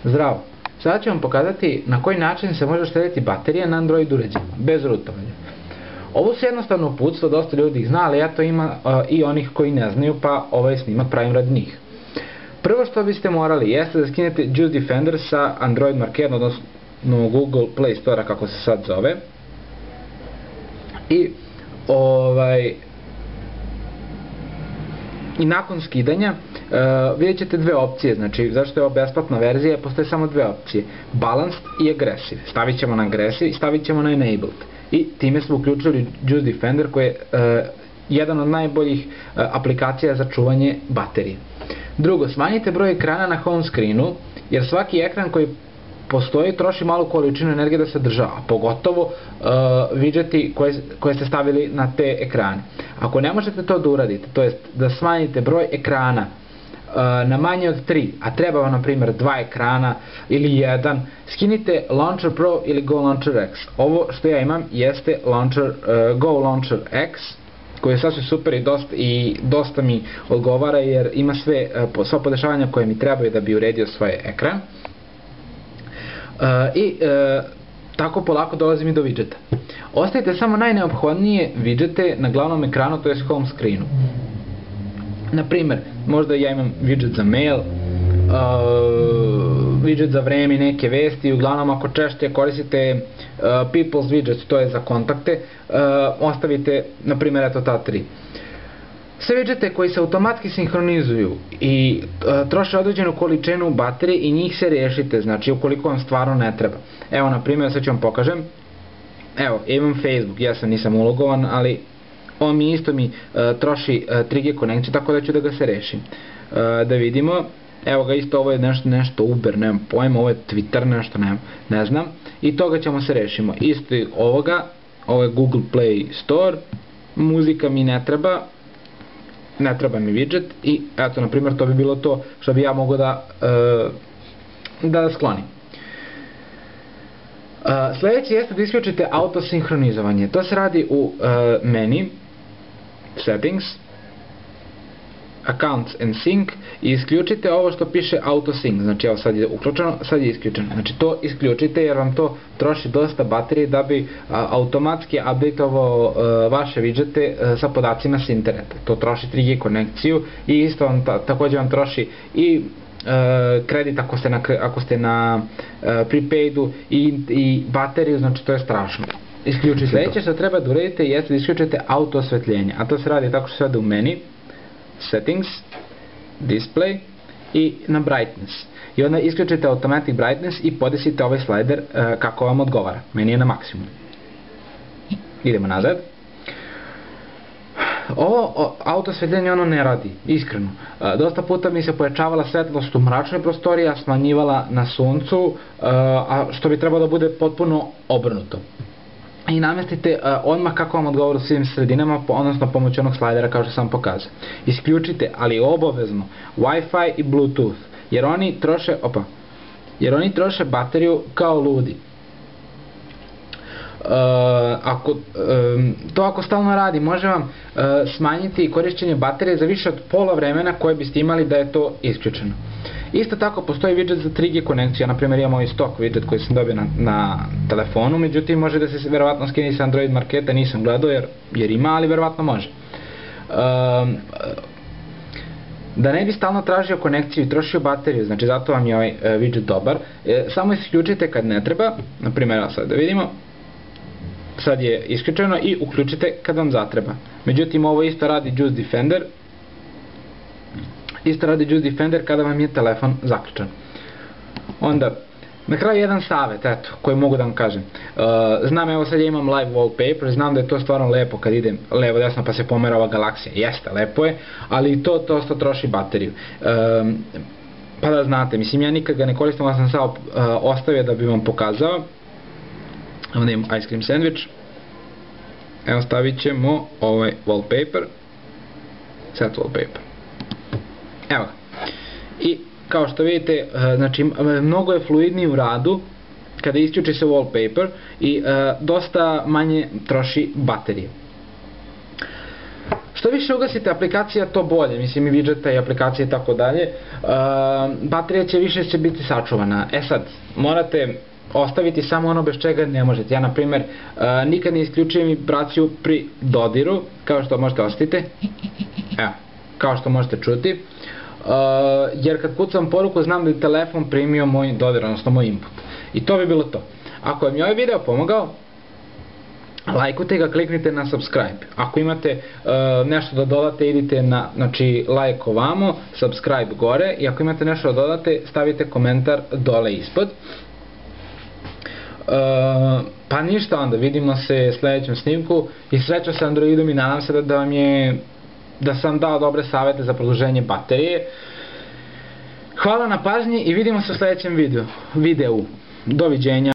Zdravo! Sada ću vam pokazati na koji način se može uštedjeti baterija na Android uređajima, bez rutovanja. Ovo su jednostavno uputstva, dosta ljudi ih zna, ali eto ima i onih koji ne znaju, pa ovaj snimak pravim radi njih. Prvo što biste morali jeste da skinete Juice Defender sa Android Marketa, odnosno Google Play Store-a kako se sad zove. I nakon skidanja vidjet ćete dve opcije, znači zašto je ovo besplatna verzija, postoje samo dve opcije, Balanced i Aggressive. Stavit ćemo na Aggressive i stavit ćemo na Enabled i time smo uključili Juice Defender koji je jedan od najboljih aplikacija za čuvanje baterije. Drugo, smanjite broj ekrana na home screenu jer svaki ekran koji postoji troši malu količinu energije da se održava, pogotovo widgeti koje ste stavili na te ekrane. Ako ne možete to da uradite, to jest da smanjite broj ekrana na manje od 3, a treba vam na primjer 2 ekrana ili 1, skinite Launcher Pro ili Go Launcher X. Ovo što ja imam jeste Go Launcher X, koji je sasvim super i dosta mi odgovara jer ima sva podešavanja koje mi trebaju da bi uredio svoj ekran. I tako polako dolazim i do widgeta. Ostavite samo najneophodnije widgete na glavnom ekranu, to je home screenu. Naprimer, možda ja imam widget za mail, widget za vreme i neke vesti, uglavnom ako češće koristite People's widget, to je za kontakte, ostavite, na primjer, eto ta 3. Sve widgete koji se automatski sinhronizuju i troše određenu količinu baterije i njih se rešite, znači ukoliko vam stvarno ne treba. Evo, na primjer, sad ću vam pokažem. Evo, imam Facebook, ja nisam ulogovan, ali on isto mi troši 3G konekciju, tako da ću da ga se rešim. Da vidimo, evo ga isto, ovo je nešto Uber, nemam pojma, ovo je Twitter, nešto ne znam, i toga ćemo se rešimo. Isto i ovoga, ovo je Google Play Store, muzika mi ne treba mi widget i eto, na primjer, to bi bilo to što bi ja mogao da sklonim. Sljedeće jeste da isključite autosinhronizovanje. To se radi u menu, Settings, Accounts and Sync i isključite ovo što piše Autosync. Znači evo sad je uključeno, sad je isključeno. Znači to isključite jer vam to troši dosta baterije da bi automatski updateovao vaše widgete sa podacima s interneta. To troši 3G konekciju i isto također vam troši i kredit ako ste na prepaidu i bateriju, znači to je strašno. Isključite. Sljedeće što treba da uradite jeste da isključite auto osvetljenje, a to se radi tako što se ode u menu, Settings, Display i na Brightness. I onda isključite Automatic Brightness i podesite ovaj slider kako vam odgovara. Meni je na maksimum. Idemo nazad. Ovo auto osvetljenje ono ne radi, iskreno. Dosta puta mi se pojačavala svetlost u mračnoj prostoriji, a smanjivala na suncu, a što bi trebalo da bude potpuno obrnuto. I namestite odmah kako vam odgovara u svim sredinama, odnosno pomoću onog slajdera kao što sam pokazao. Isključite, ali obavezno, Wi-Fi i Bluetooth, jer oni troše bateriju kao ludi. To ako stalno radi, može vam smanjiti korišćenje baterije za više od pola vremena koje biste imali da je to isključeno. Isto tako postoji widget za 3G konekciju, na primjer imam ovaj stock widget koji sam dobio na telefonu, međutim može da se verovatno skini sa Android Marketa, nisam gledao jer ima, ali verovatno može. Da ne bi stalno tražio konekciju i trošio bateriju, znači zato vam je ovaj widget dobar, samo isključite kad ne treba, na primjer sad da vidimo, sad je isključeno i uključite kad vam zatreba. Međutim ovo isto radi Juice Defender kada vam je telefon zaključan. Onda, na kraju jedan savjet, eto, koji mogu da vam kažem. Znam, evo sad ja imam live wallpaper, znam da je to stvarno lepo kad idem levo desno pa se pomera ova galaksija. Jeste, lepo je, ali to dosta troši bateriju. Pa da znate, mislim ja nikad ga ne koristim, ali sam sad ostavio da bi vam pokazao. Onda imam ice cream sandwich. Evo stavit ćemo ovaj wallpaper. Set wallpaper. Evo ga. I kao što vidite, znači mnogo je fluidniji u radu kada isključi se wallpaper i dosta manje troši baterije. Što više ugasite aplikacija, to bolje, mislim i widgeta i aplikacije i tako dalje. Baterija će više biti sačuvana. Sad, morate ostaviti samo ono bez čega ne možete. Ja, na primjer, nikad ne isključujem vibraciju pri dodiru, kao što možete osetiti. Evo, kao što možete čuti. Jer kad kucam poruku, znam da je telefon primio moj dodir, odnosno moj input. I to bi bilo to. Ako je mi ovaj video pomogao, lajkujte ga, kliknite na subscribe. Ako imate nešto da dodate, idite na, znači, like ovamo, subscribe gore, i ako imate nešto da dodate, stavite komentar dole ispod. Pa ništa onda, vidimo se u sljedećem snimku i sreća sa Androidom i nadam se da sam dao dobre savete za produženje baterije. Hvala na pažnji i vidimo se u sljedećem videu. Doviđenja.